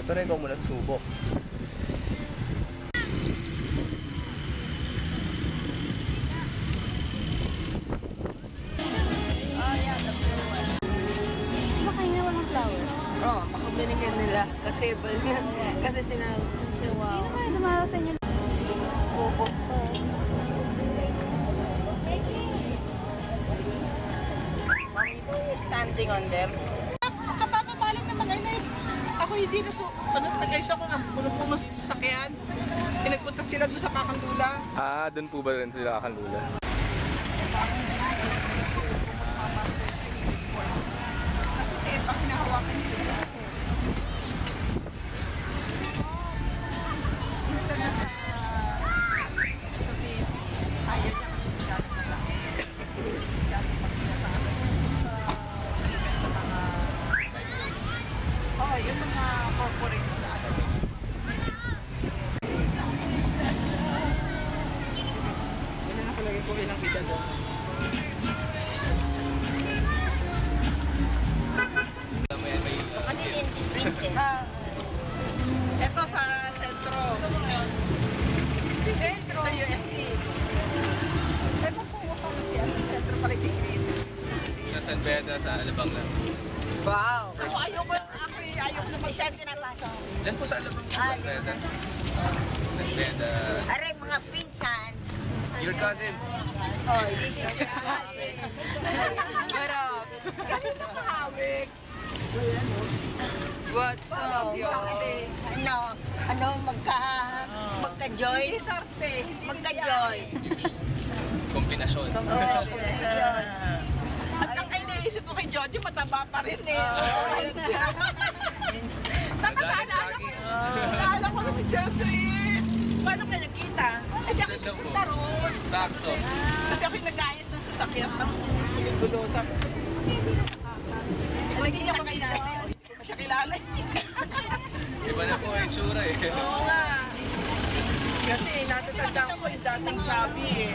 Pero ikaw mo nagsubok. Oo, baka binigyan nila. Kasi sinabi kasi wow. Sino kaya dumaraw sa inyo? Bubok ko. Standing on them. Kapapabalang ng mga inay. Ako hindi na so, tagay siya ako ng puno-puno sa sasakyan. Pinagpunta sila doon sa Kakandula. Ah, doon po ba rin sila Kakandula? Kasi si Epa hinahawakan nila. Minsan na sa TV. Ayaw niya kasi masyadong malaki. Masyadong pagkakataon. Sa mga... Oo, yung mga corporate na ano. Yan na nakalagay ko ilang kita doon. Ano din, princess? Ito sa sentro. Sentro UST. Ito sa pa kasi ang sentro pala si Chris. Sa San Beda, sa Alabang lang. Wow! Ako ayoko na Isang pinapasok. Diyan po sa Alabang, San Beda. San Beda. Aray, mga pinsan. Your cousins. Oh, this is your cousin. What up? galing na kahawig. What's up, yo? Magka-joy? Hindi sarte. Magka-joy. Kombinasyon. Oh, joy. At ang naisip ko kay Jojo, mataba pa rin eh. Nakakaalala ko na si Jojo eh. Paano kayo nagkita? Eh, di ako pupunta roon. Sakto. Kasi ako yung nag-ayos ng sasakyan ng gulosa. Hindi niya makilala. Hindi ko pa siya kilala. Iba na po yung tsura eh. Oo nga. Kasi natatanda ko is dating chubby eh.